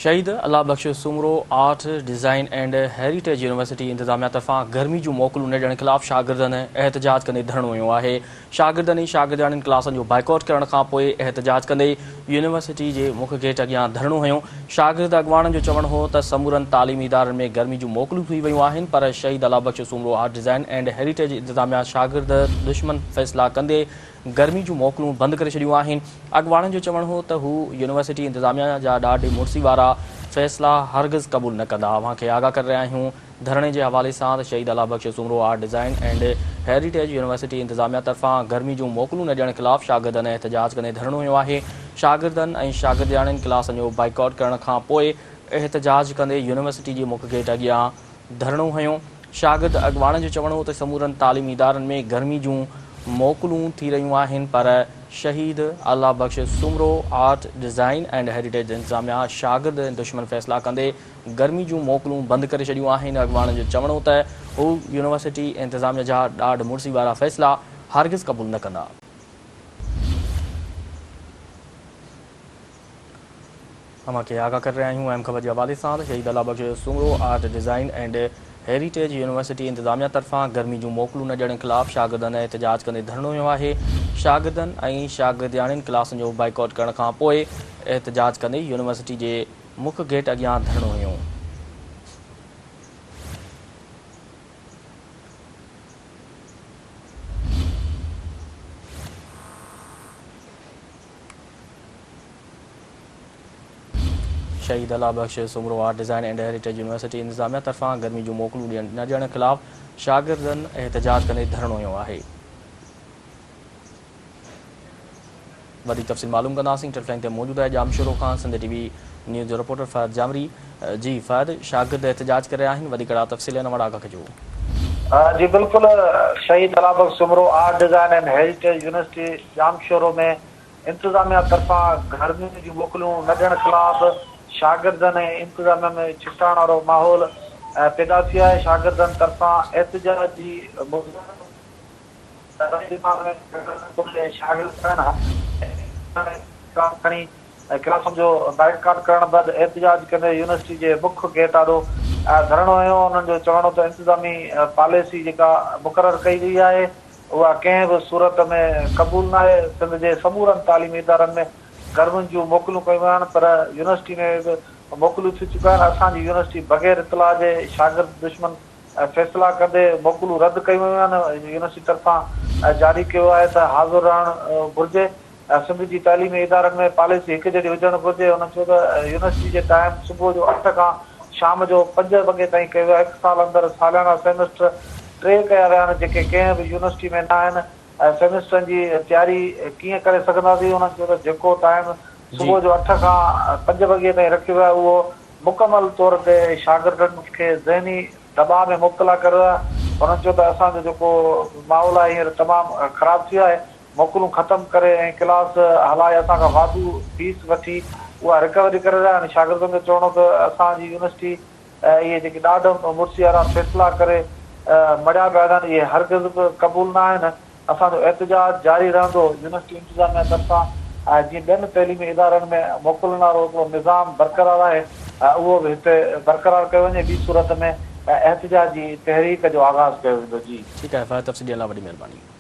शहीद Allah Bakhsh Soomro art design and heritage university इंतजामिया तरफां गर्मी जूं मोकलूं न ॾियण ख़िलाफ़ शागिर्दनि एहतजाज कंदे धरणो वियो आहे। शागिर्दनि शागिर्दियाणियुनि क्लासनि जो बाइकॉट करण खां पोइ एहतजाज कंदे यूनिवर्सिटी जे मुख्य गेट अॻियां धरणो हुयो। शागिर्द अॻवाननि जो चवणु हो त समूरनि तालीमी इदारनि में गर्मी जूं मोकलूं थी वियूं आहिनि, पर Shaheed Allah Bakhsh Soomro art design and heritage इंतजामिया शागिर्द दुश्मन फ़ैसिला कंदे गर्मी जूं मोकलूं बंदि करे छॾियूं आहिनि। अॻवाननि जो चवणु हो त हू यूनिवर्सिटी इंतजामिया जा ॾाढे मुड़सी वारा फ़ैसिला हरगिज़ क़बूल न कंदा। अव्हां खे आगाह करे रहिया आहियूं धरणे जे हवाले सां त Shaheed Allah Bakhsh Soomro art design and heritage university इंतजामिया तरफ़ां गर्मी जूं मोकलूं न ॾियण ख़िलाफ़ शागिर्दनि एहतजाज कंदे धरणो वियो आहे। शागिर्दनि ऐं शागिर्दियाणियुनि क्लासनि जो बाइकॉट करण खां पोइ एहतजाज कंदे यूनिवर्सिटी जे मुख्य गेट अॻियां धरणो हुयो। शागिर्द अॻवाननि जो चवणो हो त समूरनि तालीमी इदारनि में गर्मी जूं मोकलूं थी रहियूं आहिनि, पर Shaheed Allah Bakhsh Soomro art design and heritage इंतजामिया शागिर्द दुश्मन फ़ैसिला कंदे गर्मी जूं मोकलूं बंदि करे छॾियूं आहिनि। अॻवाननि जो चवणो त हू यूनिवर्सिटी इंतजामिया जा ॾाढ मुड़सी वारा फ़ैसिला हरगिज़ क़बूल न कंदा। अव्हां खे आगाह करे रहिया आहियूं अहम ख़बर जे हवाले सां त Shaheed Allah Bakhsh Soomro art design and heritage university इंतजामिया तरफ़ां गर्मी जूं मोकलूं न ॾियण ख़िलाफ़ शागिर्दनि एहतजाज कंदे धरणो वियो आहे। शागिर्दनि ऐं शागिर्दियाणियुनि क्लासनि जो बाइकॉट करण खां पोइ एहतजाज कंदे यूनिवर्सिटी जे मुख्य गेट अॻियां धरणो हुयो। Shaheed Allah Bakhsh Soomro art design and heritage university इंतजामिया तरफ़ां गर्मी जूं मोकलूं न ॾियण ख़िलाफ़ शागिर्दनि एहतजाज कंदे धरणो वियो आहे। वधीक तफ़सील मालूम कंदासीं। टेलीफोन ते मौजूदु आहे जामशोरो खां सिंध टीवी न्यूज़ जो रिपोर्टर फ़हद जामरी। जी फ़हद, शागिर्द एहतजाज करे रहिया आहिनि, वधीक तफ़सील हिन वटि आगाह कजो। जी बिल्कुल, Shaheed Allah Bakhsh Soomro art design and heritage university Jamshoro में इंतजामिया तरफ़ां गर्मी जूं मोकलूं न ॾियण ख़िलाफ़ शागिर्दनि ऐं इंतजामिया में छिटाइण वारो माहौल पैदा थी आहे। शागिर्दनि तरफ़ां एहतजाज जी खणी क्लासनि जो बाइकॉट करण बैदि एहतजाज कंदे यूनिवर्सिटी जे मुख्य गेट ॾाढो धरणो हुयो। उन्हनि जो चवणो त इंतिज़ामी पॉलिसी जेका मुक़ररु कई वई आहे उहा कंहिं बि सूरत में क़बूल न आहे। सिंध जे समूरनि तालीमी इदारनि में गर्मियुनि जूं मोकलूं कयूं आहिनि, पर यूनिवर्सिटी में बि मोकलूं थी चुकियूं आहिनि। असांजी यूनिवर्सिटी बग़ैर इतलाह जे शागिर्द दुश्मन फ़ैसिला कंदे मोकलूं रद्द कयूं वियूं आहिनि। यूनिवर्सिटी तरफ़ां जारी कयो आहे त हाज़िर रहणु घुरिजे। सिंध जी तालीमी इदारनि में पॉलिसी हिकु जहिड़ी हुजणु घुरिजे। हुन चयो त यूनिवर्सिटी जे टाइम सुबुह जो 8 खां शाम जो 5 वॻे ताईं कयो आहे। 1 साल अंदरि सालियाना सेमेस्टर 3 कया विया आहिनि जेके कंहिं बि यूनिवर्सिटी में न आहिनि। सेमेस्टरनि जी तयारी कीअं करे सघंदासीं? हुननि चयो त जेको टाइम सुबुह जो 8 खां 5 वॻे ताईं रखियो आहे उहो मुकमल तौर ते शागिर्दनि खे ज़हनी दॿाउ में मुब्तला कयो आहे। हुननि चयो त असांजो जेको माहौल आहे हींअर तमामु ख़राबु थी वियो आहे। मोकलूं ख़तमु करे ऐं क्लास हलाए असांखां वाधू फीस वठी उहा रिकवरी करे रहिया आहिनि। शागिर्दनि जो चवणो त असांजी यूनिवर्सिटी इहे जेके ॾाढो मुड़सी वारा फ़ैसिला करे मढ़िया पिया आहिनि इहे हरगिज़ बि क़बूल न आहिनि। असांजो एहतजाज जारी रहंदो। यूनिवर्सिटी इंतज़ामिया तरफ़ां जीअं ॿियनि तइलीमी इदारनि में मोकिलण वारो हिकिड़ो निज़ाम बरक़रार आहे उहो बि हिते बरक़रार कयो वञे। ॿी सूरत में एहतजाज जी तहरीक जो आगाज़ कयो वेंदो। जी ठीकु आहे फ़हद, तफ़सील लाइ वॾी महिरबानी।